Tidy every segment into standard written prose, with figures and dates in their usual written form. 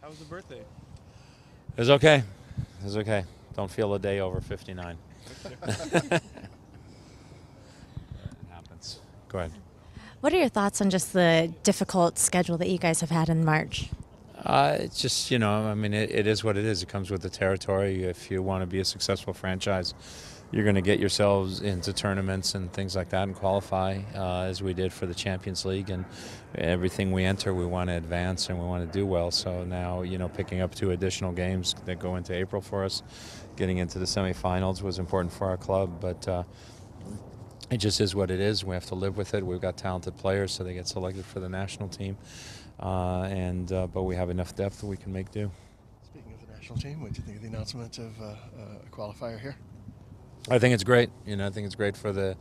How was the birthday? It was okay. It was okay. Don't feel a day over 59. It happens. Go ahead. What are your thoughts on just the difficult schedule that you guys have had in March? It's just, I mean, it is what it is. It comes with the territory. If you want to be a successful franchise, you're going to get yourselves into tournaments and things like that and qualify, as we did for the Champions League. And everything we enter, we want to advance and we want to do well. So now, picking up 2 additional games that go into April for us, getting into the semifinals was important for our club. But it just is what it is. We have to live with it. We've got talented players, so they get selected for the national team. But we have enough depth that we can make do. Speaking of the national team, what do you think of the announcement of a qualifier here? I think it's great. I think it's great for the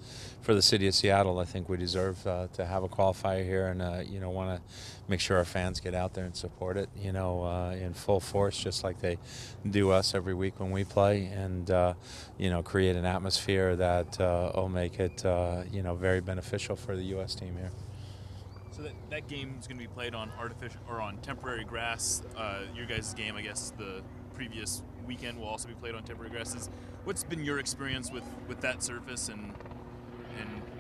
city of Seattle. I think we deserve to have a qualifier here, and want to make sure our fans get out there and support it. In full force, just like they do us every week when we play, and create an atmosphere that will make it very beneficial for the U.S. team here. So that game is going to be played on artificial or on temporary grass. Your guys' game, I guess, the previous weekend will also be played on temporary grasses. What's been your experience with that surface and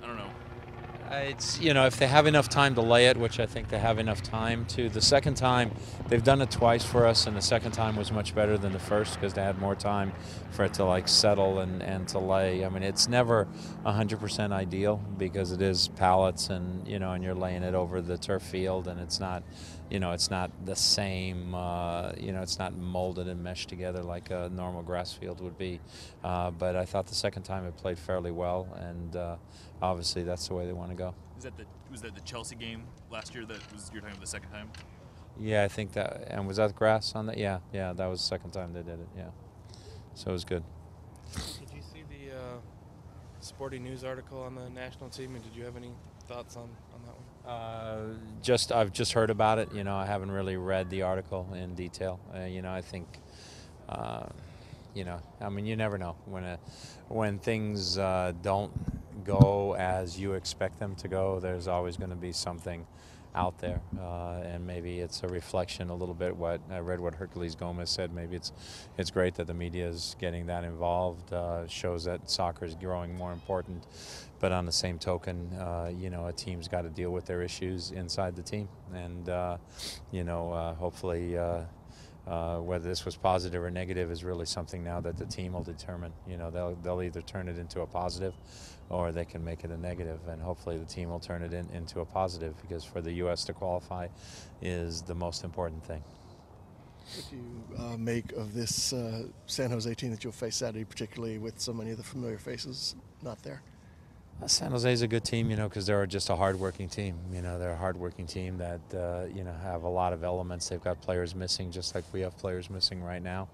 I don't know? It's, if they have enough time to lay it, which I think they have enough time to. The second time, they've done it twice for us, and the second time was much better than the first because they had more time for it to settle and to lay. I mean, it's never 100% ideal because it is pallets and and you're laying it over the turf field, and it's not it's not the same, it's not molded and meshed together like a normal grass field would be. But I thought the second time it played fairly well, and obviously that's the way they want to go. Was that the Chelsea game last year that was you're talking about the second time? Yeah, I think that. And was that grass on that? Yeah, that was the second time they did it. Yeah, so it was good. Did you see the Sporting News article on the national team, and did you have any thoughts on that one? I've just heard about it. I haven't really read the article in detail. I think, I mean, you never know when things don't go as you expect them to go. There's always going to be something out there, and maybe it's a reflection a little bit. What I read, what Hercules Gomez said. Maybe it's great that the media is getting that involved. Shows that soccer is growing more important. But on the same token, a team's got to deal with their issues inside the team, and hopefully. Whether this was positive or negative is really something now that the team will determine. They'll either turn it into a positive or they can make it a negative, and hopefully the team will turn it into a positive, because for the U.S. to qualify is the most important thing. What do you make of this San Jose team that you'll face Saturday, particularly with so many of the familiar faces not there? San Jose is a good team, because they're just a hard-working team. They're a hard-working team that, have a lot of elements. They've got players missing, just like we have players missing right now.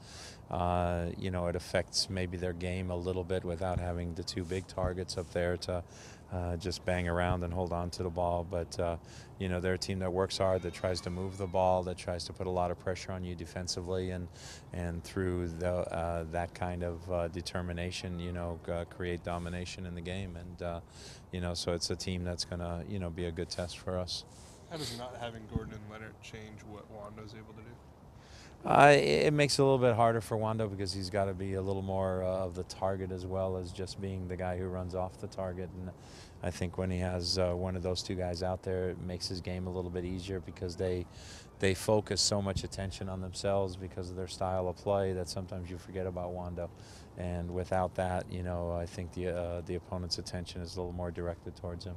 It affects maybe their game a little bit without having the 2 big targets up there to just bang around and hold on to the ball. But, they're a team that works hard, that tries to move the ball, that tries to put a lot of pressure on you defensively, and through that kind of determination, create domination in the game. And, so it's a team that's going to, be a good test for us. How does not having Gordon and Leonard change what Wando's able to do? It makes it a little bit harder for Wando because he's got to be a little more of the target as well as just being the guy who runs off the target. And I think when he has one of those 2 guys out there, it makes his game a little bit easier because they focus so much attention on themselves because of their style of play that sometimes you forget about Wando. And without that, I think the opponent's attention is a little more directed towards him.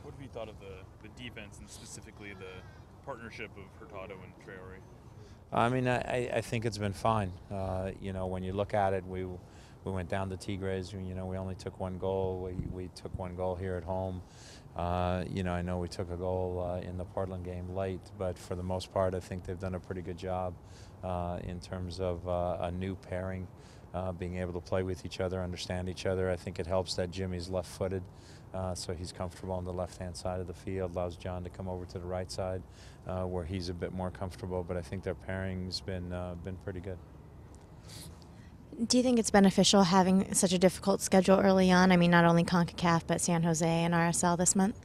What have you thought of the defense and specifically the partnership of Hurtado and Traore? I mean, I think it's been fine. When you look at it, we went down to Tigres. We only took 1 goal. We took 1 goal here at home. I know we took a goal in the Portland game late, but for the most part, I think they've done a pretty good job in terms of a new pairing, being able to play with each other, understand each other. I think it helps that Jimmy's left-footed. So he's comfortable on the left-hand side of the field, allows John to come over to the right side where he's a bit more comfortable, but I think their pairing's been pretty good. Do you think it's beneficial having such a difficult schedule early on? I mean, not only CONCACAF, but San Jose and RSL this month?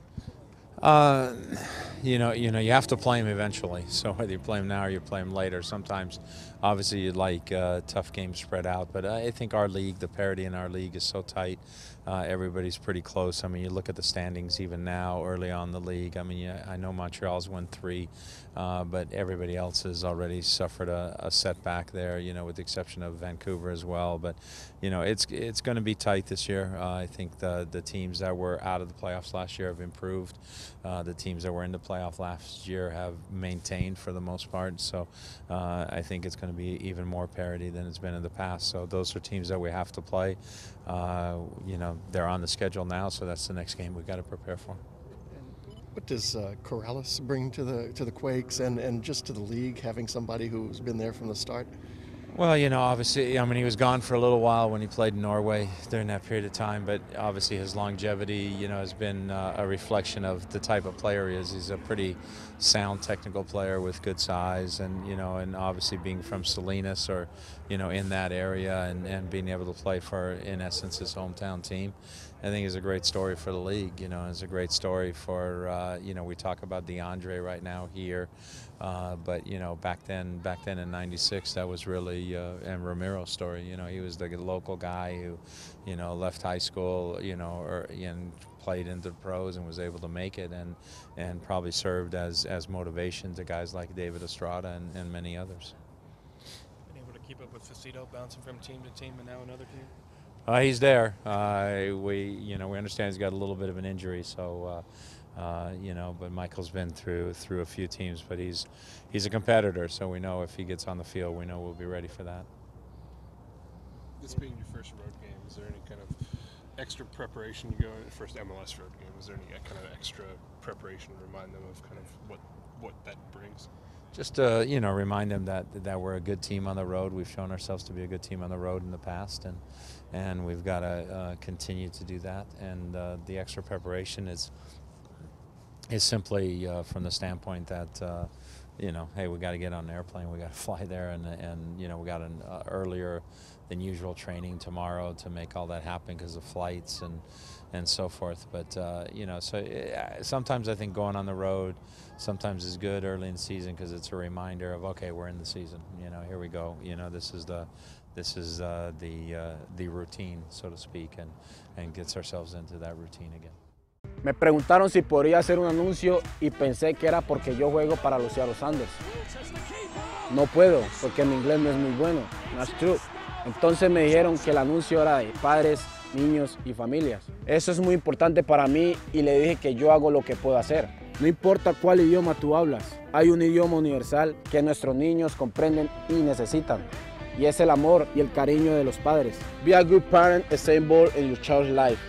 you have to play them eventually. So whether you play them now or you play them later, sometimes, obviously, you'd like tough games spread out. But I think our league, the parity in our league, is so tight. Everybody's pretty close. I mean, you look at the standings even now, early on in the league. I mean, I know Montreal's won 3, but everybody else has already suffered a setback there. With the exception of Vancouver as well. But it's going to be tight this year. I think the teams that were out of the playoffs last year have improved. The teams that were in the playoff last year have maintained for the most part. So I think it's going to be even more parity than it's been in the past. So those are teams that we have to play. They're on the schedule now, so that's the next game we've got to prepare for. What does Corrales bring to the Quakes and just to the league, having somebody who's been there from the start? Well, obviously, I mean, he was gone for a little while when he played in Norway during that period of time, but obviously his longevity, has been a reflection of the type of player he is. He's a pretty sound technical player with good size, and, and obviously being from Salinas or, in that area and being able to play for, in essence, his hometown team, I think is a great story for the league. It's a great story for, we talk about DeAndre right now here. But back then in '96, that was really and Ramiro's story. He was the local guy who, left high school, and played into the pros and was able to make it, and probably served as motivation to guys like David Estrada and many others. Been able to keep up with Facito, bouncing from team to team, and now another team. He's there. We understand he's got a little bit of an injury, so. But Michael's been through a few teams, but he's a competitor, so we know if he gets on the field, we know we'll be ready for that. This being your first road game, is there any kind of extra preparation you go in first MLS road game? Is there any kind of extra preparation to remind them of kind of what that brings? Just to remind them that we're a good team on the road. We've shown ourselves to be a good team on the road in the past, and we've got to continue to do that. And the extra preparation is simply from the standpoint that, hey, we got to get on an airplane, we got to fly there, and we got an earlier than usual training tomorrow to make all that happen because of flights and so forth. But, sometimes I think going on the road sometimes is good early in the season because it's a reminder of, okay, we're in the season, here we go, this is the routine, so to speak, and gets ourselves into that routine again. Me preguntaron si podría hacer un anuncio y pensé que era porque yo juego para los Seattle Sounders. No puedo porque mi inglés no es muy bueno. That's true. Entonces me dijeron que el anuncio era de padres, niños y familias. Eso es muy importante para mí y le dije que yo hago lo que puedo hacer. No importa cuál idioma tú hablas, hay un idioma universal que nuestros niños comprenden y necesitan. Y es el amor y el cariño de los padres. Be a good parent and stay involved in your child's life.